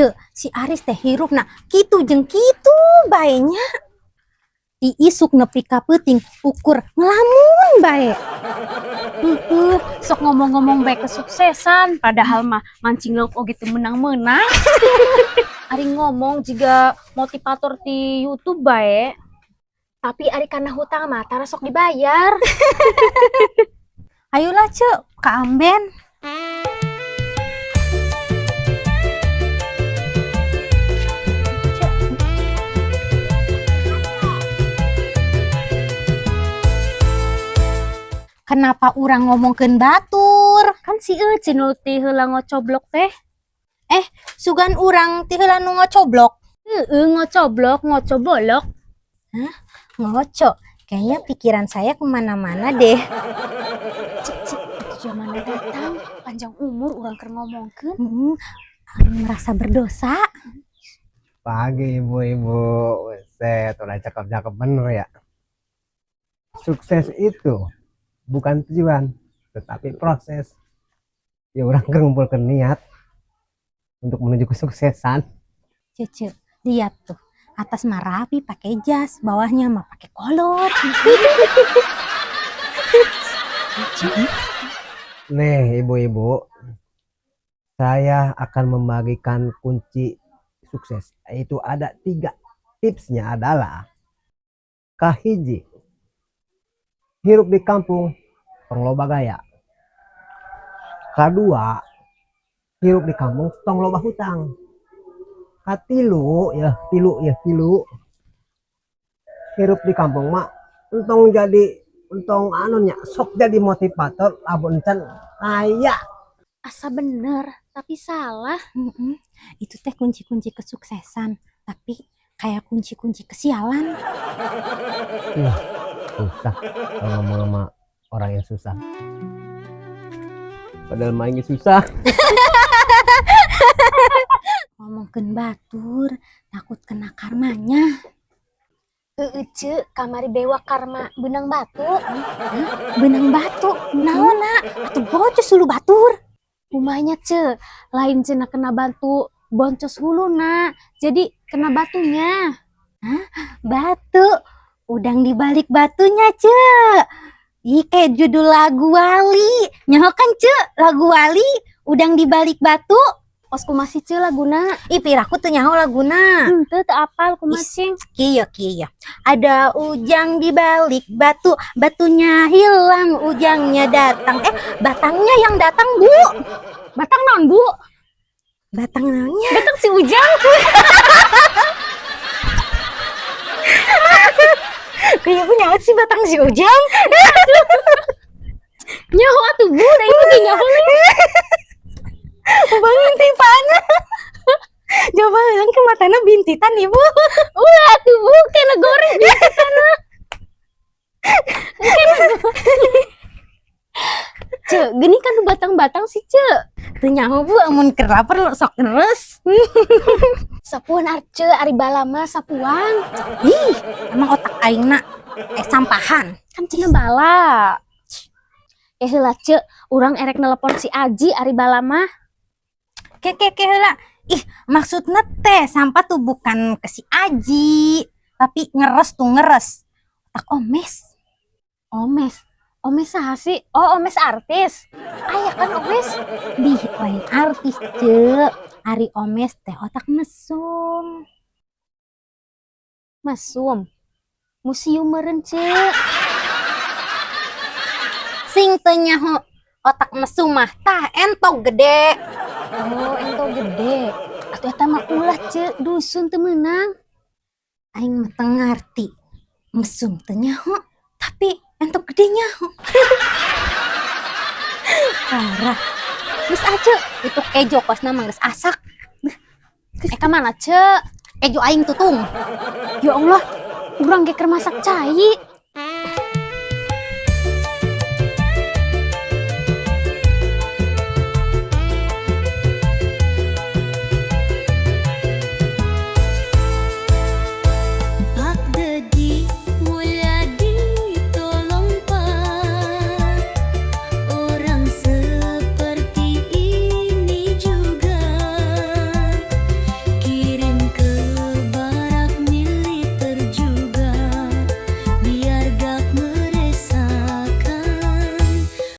Ce, si Aris teh hirupna kitu jeung kitu baenya. Diisuk nepi ka peuting ukur ngelamun bae. Sok ngomong-ngomong baik kesuksesan, padahal mah mancing lauk oge teu menang-menang. Ari ngomong juga motivator di YouTube bae. Tapi ari kana hutang mah tara sok dibayar. Ayolah Ce, ka amben. Kenapa urang ngomongkeun batur? Kan si Ece nu ti heula ngocoblok teh. Sugan urang ti heula nu ngocoblok. Ngocoblok, ngocobolok. Ngoco, kayaknya pikiran saya kemana-mana deh. Cek, zaman datang, panjang umur urang keur ngomongkeun. Merasa berdosa. Pagi ibu-ibu, set, udah cakep-cakep bener ya. Sukses itu bukan tujuan, tetapi proses. Ya orang ngumpulkan niat untuk menuju kesuksesan. Cece, lihat tuh. Atas mah rapi pakai jas, bawahnya mah pakai kolor. Nih ibu-ibu, saya akan membagikan kunci sukses. Itu ada 3. Tipsnya adalah kahiji, hirup di kampung tong loba gaya. Kedua, hirup di kampung tong loba hutang. Katilu hirup di kampung mak entong anunya sok jadi motivator abon can kaya. Asa bener, tapi salah. Itu teh kunci-kunci kesuksesan, tapi kayak kunci-kunci kesialan. Susah kalau ngomong sama orang yang susah. Padahal mainnya susah. Ngomongkeun batur, takut kena karmanya. Ece, kamari bewa karma benang batu. Benang batu, naona? Atuh bocos hulu batur. Rumahnya Ce, lain cenah kena batu boncos huluna, jadi kena batunya. Batu, udang dibalik batunya Ce. Ih kayak judul lagu Wali. Nyaho kan Ce, lagu Wali, udang dibalik batu. Osku masih Ce laguna. Ih piraku teu nyaho laguna. Teu apal ku masing. Kieu. Ada ujang di balik batu, batunya hilang, ujangnya datang. Batangnya yang datang, Bu. Batang naon, Bu? Batang naonnya? Batang si Ujang. Kayak punya sih batang si ujang. Nyaho atuh, Bu, da ieu ge nyaho nih. Bangun tipana. Coba hilang ke matana bintitan Ibu. Ulah atuh, Bu, kena goreng bintitanna. Ce, gini kan batang-batang sih, Ce. Teu nyaho Bu, amun keur lapar lo sok ngeres. Sapuan arce ari balama sapuan. Ih, emang otak aingna sampahan. Kan cenah bala. Heula Ce, urang erek nelepon si Aji ari balama. Ke heula. Ih, maksudna teh sampah tuh bukan ke si Aji, tapi ngeres tuh ngeres. Otak omes. Omes saha sih? Oh, omes artis. Aya kan omes? Di lain artis Ce. Ari omes teh otak mesum. Mesum. Museum meureun Ce. Sing teu nyaho otak mesum mah tah entog gede. Oh, ento gede. Atuh eta mah ulah Ce, dusun teu meunang. Aing mah teu ngarti. Mesum teu nyaho, tapi entog gede nyaho. Parah. Geus aja itu kejo kosna mah geus asak. Ka mana Ce? Kejo aing tutung. Ya Allah, urang ge keur masak cai.